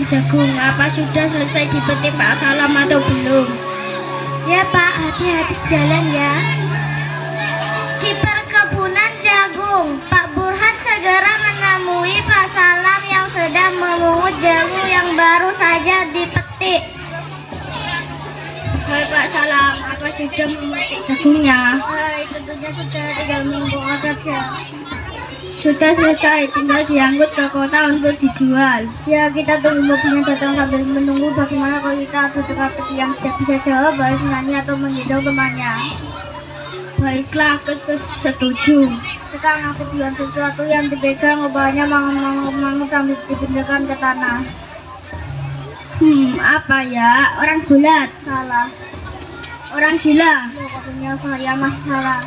jagung. Apa sudah selesai dipetik Pak Salam atau belum? Ya Pak, hati-hati jalan ya. Di perkebunan jagung, Pak Burhan segera menemui Pak Salam yang sedang memungut jagung yang baru saja dipetik. Hai Pak Salam, apa sudah memetik jagungnya? Tentunya sudah, tinggal membongkar saja. Sudah selesai, tinggal diangkut ke kota untuk dijual. Ya, kita tunggu mobilnya datang sambil menunggu bagaimana kalau kita adu teka-teki yang tidak bisa jawab, harus menyanyi atau menggendong temannya. Baiklah, aku setuju. Sekarang aku bilang sesuatu yang dipegang, obatnya mangut-mangut sambil dipindahkan ke tanah. Apa ya? Orang bulat? Salah. Orang gila? Pokoknya saya masih salah.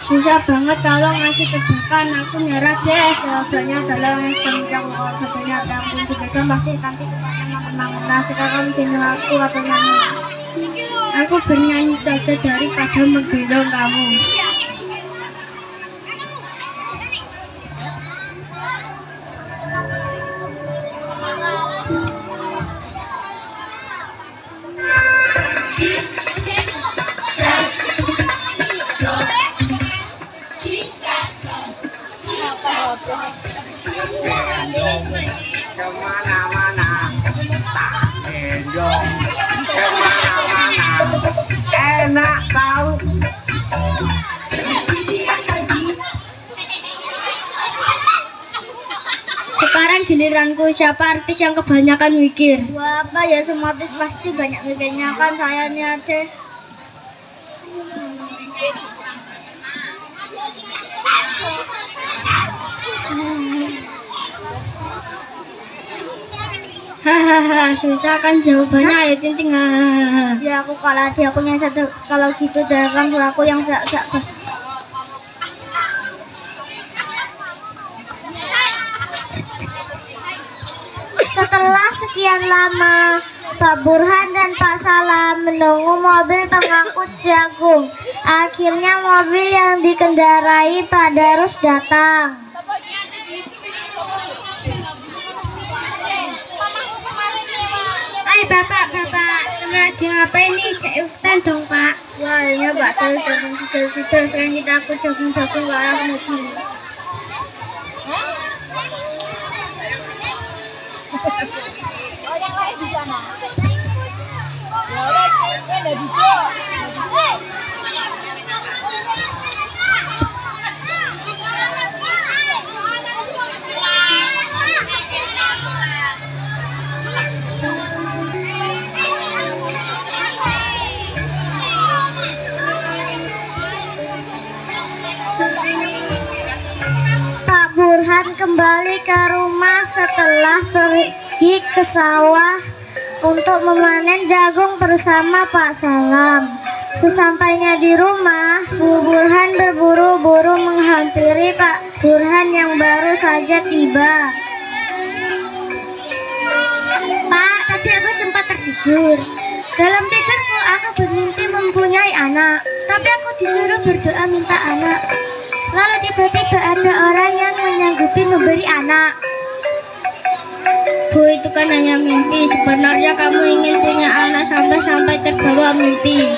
Susah banget kalau ngasih tebakan, aku nyerah deh. Jawabannya adalah yang sedang menjangkau badannya ada yang pun dipegang pasti nanti temannya mangut-mangut. Nah, sekarang gendong aku atau nyanyi? Aku bernyanyi saja daripada menggendong kamu. Kemana-mana tak gendong, kemana-mana enak tahu. Sekarang giliranku, siapa artis yang kebanyakan mikir? Wah, apa ya, semua artis pasti banyak mikirnya, kan sayanya deh. Hahaha, susah kan jawabannya. Ayo Tinting. Hahaha. Ya, aku kalah, dia aku yang satu. Kalau gitu kan aku yang sak pas. Setelah sekian lama, Pak Burhan dan Pak Salam menunggu mobil pengangkut jagung. Akhirnya mobil yang dikendarai Pak Darus datang. Hai bapak, sengaja ngapain nih? Seutan dong Pak. Wah, ini Pak Darus datang sudah. Sekarang kita aku jagung-jagung ke arah mobil. Oh, yang lain di sana. Ya udah, ada di Pak Burhan kembali ke rumah setelah pergi ke sawah untuk memanen jagung bersama Pak Salam. Sesampainya di rumah, Bu Burhan berburu-buru menghampiri Pak Burhan yang baru saja tiba. Pak, tadi aku sempat tertidur. Dalam tidurku aku bermimpi mempunyai anak, tapi aku disuruh berdoa minta anak. Lalu tiba-tiba ada orang yang menyanggupi memberi anak. Bu, itu kan hanya mimpi. Sebenarnya kamu ingin punya anak sampai terbawa mimpi.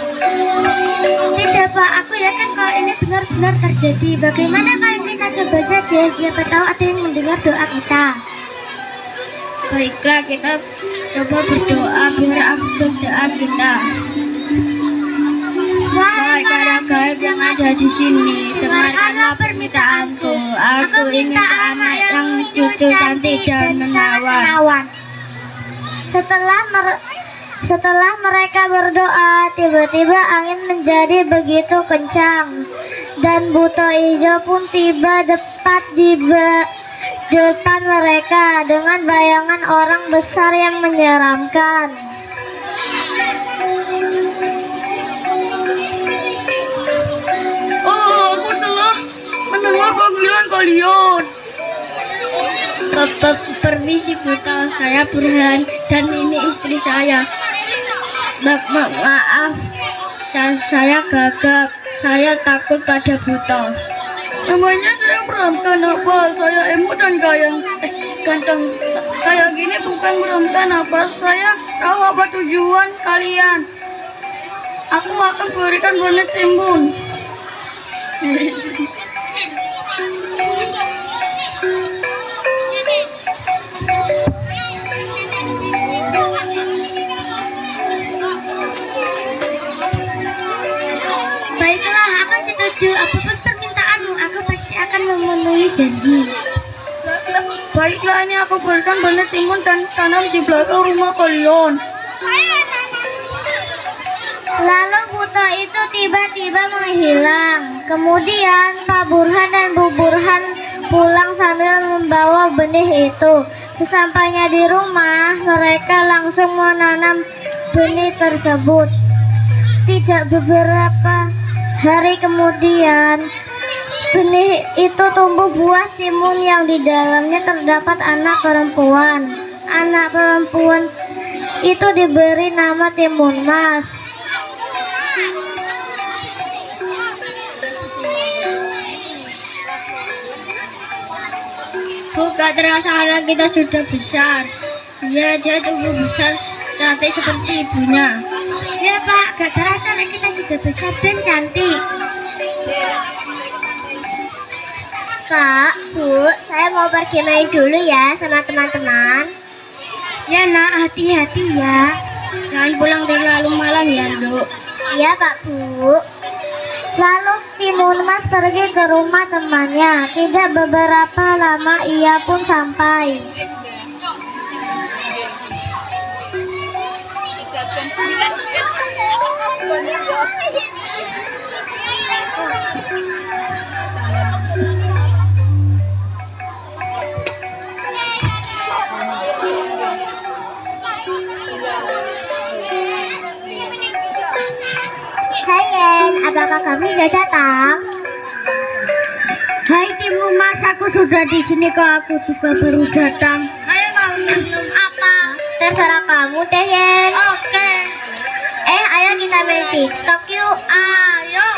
Tidak Pak, aku yakin kalau ini benar-benar terjadi. Bagaimana kalau kita coba saja, siapa tahu ada yang mendengar doa kita. Baiklah, kita coba berdoa biar afdol doa kita. Wahai para gaib yang ada di sini, dengarkanlah permintaanku. Aku ingin anak yang cucu cantik dan menawan. Setelah mereka berdoa, tiba-tiba angin menjadi begitu kencang dan buto hijau pun tiba tepat di depan mereka dengan bayangan orang besar yang menyeramkan. Oh, aku telah mendengar panggilan kalian. Permisi buta, saya Burhan dan ini istri saya. Maaf, saya gagap. Saya takut pada buta. Namanya saya Bram, kenapa saya Emu dan Gayang? ganteng kayak gini bukan berencana apa saya tahu apa tujuan kalian. Aku akan berikan boneka timun. Baiklah, aku setuju. Apapun permintaanmu, aku pasti akan memenuhi janji. Baiklah, ini aku berikan boneka timun dan tanam di belakang rumah kalian. Lalu buto itu tiba-tiba menghilang. Kemudian Pak Burhan dan Bu Burhan pulang sambil membawa benih itu. Sesampainya di rumah, mereka langsung menanam benih tersebut. Tidak beberapa hari kemudian, benih itu tumbuh buah timun yang di dalamnya terdapat anak perempuan. Anak perempuan itu diberi nama Timun Mas. Bu, gak terasa anak kita sudah besar. Ya, dia tumbuh besar cantik seperti ibunya. Ya Pak, gak terasa anak kita sudah besar dan cantik. Pak, Bu, saya mau pergi main dulu ya sama teman-teman. Ya nak, hati-hati ya. Jangan pulang terlalu malam ya, Dok. Iya Pak, Bu. Lalu Timun Mas pergi ke rumah temannya. Tidak beberapa lama ia pun sampai. Hai Yen, apakah kamu sudah datang? Hai Timun Mas, aku sudah di sini kok. Aku juga baru datang. Ayo mau minum apa? Terserah kamu deh Yen. Oke. Ayo kita main TikTok yuk. Ayo.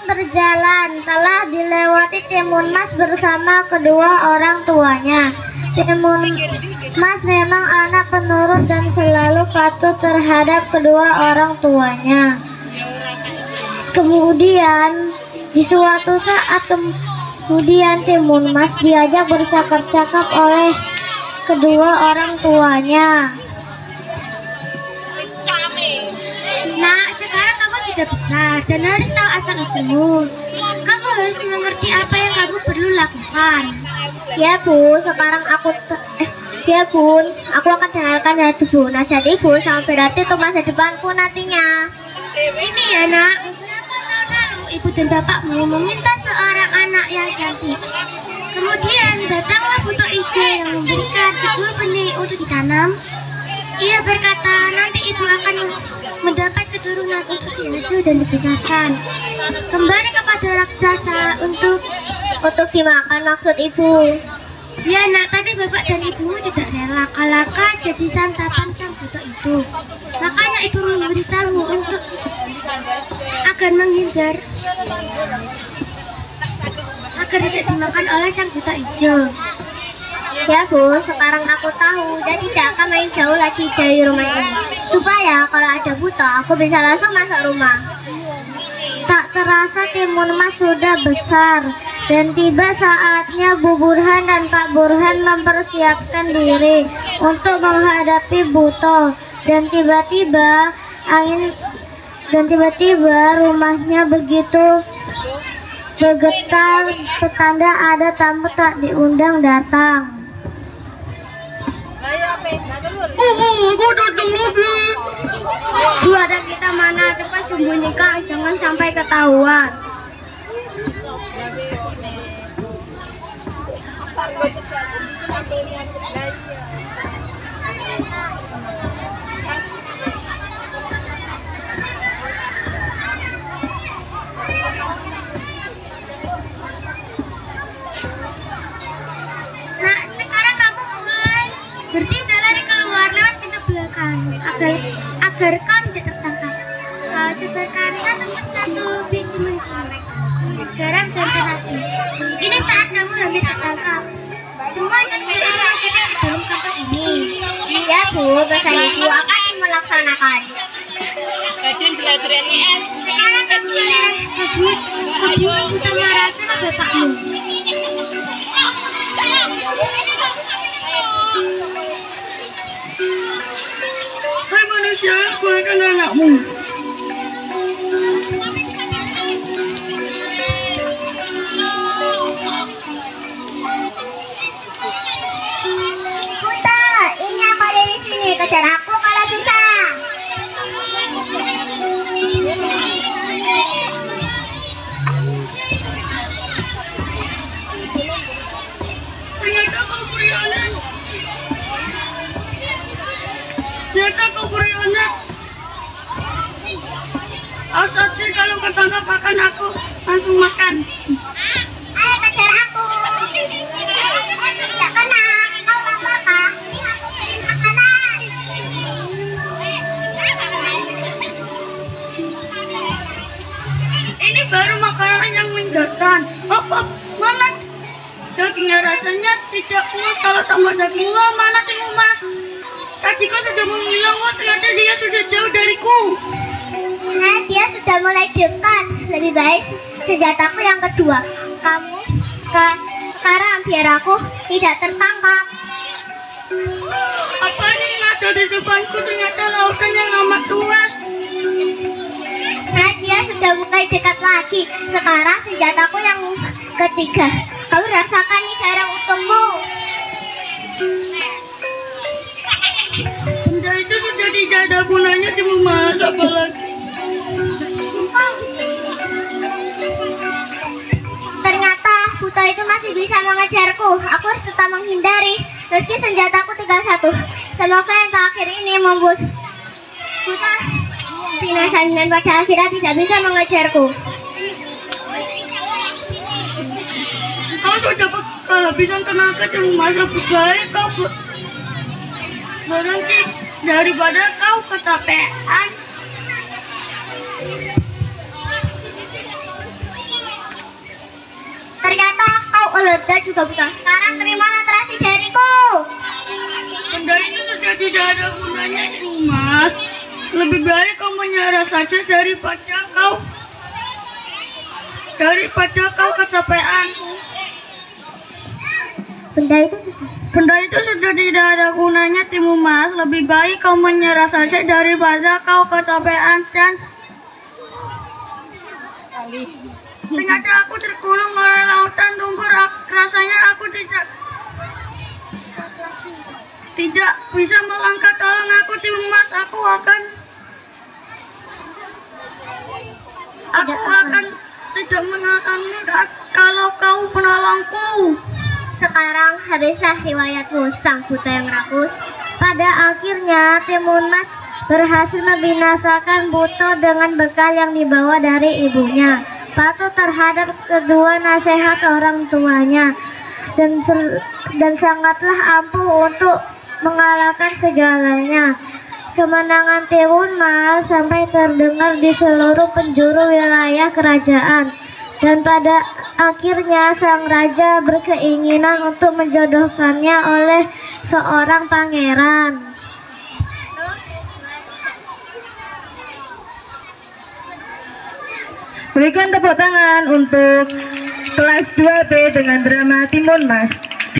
Berjalan telah dilewati Timun Mas bersama kedua orang tuanya. Timun Mas memang anak penurut dan selalu patuh terhadap kedua orang tuanya. Kemudian di suatu saat kemudian Timun Mas diajak bercakap-cakap oleh kedua orang tuanya. Nak, sekarang kamu sudah besar dan harus tahu asal-usulmu. Kamu harus mengerti apa yang kamu perlu lakukan. Ya Bu, sekarang aku ya Bun, aku akan dengarkan dari Bu. Nasihat Ibu sangat berarti untuk masa depanku nantinya. Ini ya nak, beberapa tahun lalu ibu dan bapakmu meminta seorang anak yang cantik. Kemudian datanglah buto ijo yang memberikan sebuah benih untuk ditanam. Ia berkata, nanti ibu akan mendapat keturunan untuk diasuh dan dibesarkan. Kembali kepada raksasa untuk dimakan maksud Ibu. ya nak, tapi bapak dan ibumu tidak rela kalaka jadi santapan sang buto itu. Makanya ibu memberitahu untuk agar menghindar agar tidak dimakan oleh sang buto hijau. Ya Bu, sekarang aku tahu dan tidak akan main jauh lagi dari rumah ini. Supaya kalau ada buto, aku bisa langsung masuk rumah. Tak terasa Timun Mas sudah besar dan tiba saatnya Bu Burhan dan Pak Burhan mempersiapkan diri untuk menghadapi buto. Dan tiba-tiba rumahnya begitu bergetar, petanda ada tamu tak diundang datang. Aku datang lagi. Keluarga kita mana? Cepat sembunyikan, jangan sampai ketahuan. Nah, sekarang kamu mulai bertindak lari keluar lewat pintu belakang agar kau tidak tertangkap. Kau sebarkan satu biji mentah, garam dan terasi. Ini saat kamu habis tertangkap. Semuanya sudah dimasukkan ke dalam kotak ini. Ya Bu, bahasa Ibu akan melaksanakan. Sekarang kamu boleh kabur utama rasa bapakmu. Hai manusia, keluarkan anakmu. Buta, ini apa dari sini? Kejar aku kalau bisa. Ternyata kau berkhianat. Awas saja kalau ketangkap akan aku langsung makan. Ayo kejar aku. Tidak kena. Kau apa-apa? Aku beri makanan. Ini baru makanan yang mendatang. Mana dagingnya? Rasanya tidak puas kalau tambah daging. Wah, mana timu mas? Tadi kau sudah menghilang. Wah, ternyata dia sudah jauh dariku. Nah, dia sudah mulai dekat. Lebih baik senjataku yang kedua. Kamu sekarang biar aku tidak tertangkap. Apa ini yang ada di depanku? Ternyata lautan yang amat luas. Nah, dia sudah mulai dekat lagi. Sekarang senjataku yang ketiga. Kamu rasakan nih garam utuhmu. Benda itu sudah tidak ada gunanya timu mas. Apalagi Ternyata buta itu masih bisa mengejarku. Aku harus tetap menghindari. Meski senjataku tinggal satu. Semoga yang terakhir ini membuat buta binasa dan pada akhirnya tidak bisa mengejarku. kau sudah kehabisan tenaga timu mas. Lebih baik kau berhenti daripada kau kecapean. Ternyata kau lega juga buta. Sekarang terimalah terasi dariku. Benda itu sudah tidak ada gunanya timu mas. Lebih baik kau menyerah saja daripada kau kecapean. Benda itu sudah tidak ada gunanya timu mas. Lebih baik kau menyerah saja daripada kau kecapean. Dan ternyata aku tergulung oleh lautan lumpur. Rasanya aku tidak bisa melangkah. Tolong aku timu mas. Aku akan tidak menahanmu kalau kau penolongku. Sekarang habislah riwayatmu sang buta yang rakus. Pada akhirnya Timunas berhasil membinasakan Buto dengan bekal yang dibawa dari ibunya. Patuh terhadap kedua nasihat orang tuanya dan sangatlah ampuh untuk mengalahkan segalanya. Kemenangan Timunas sampai terdengar di seluruh penjuru wilayah kerajaan. Dan pada akhirnya sang raja berkeinginan untuk menjodohkannya oleh seorang pangeran. Berikan tepuk tangan untuk kelas 2B dengan drama Timun Mas.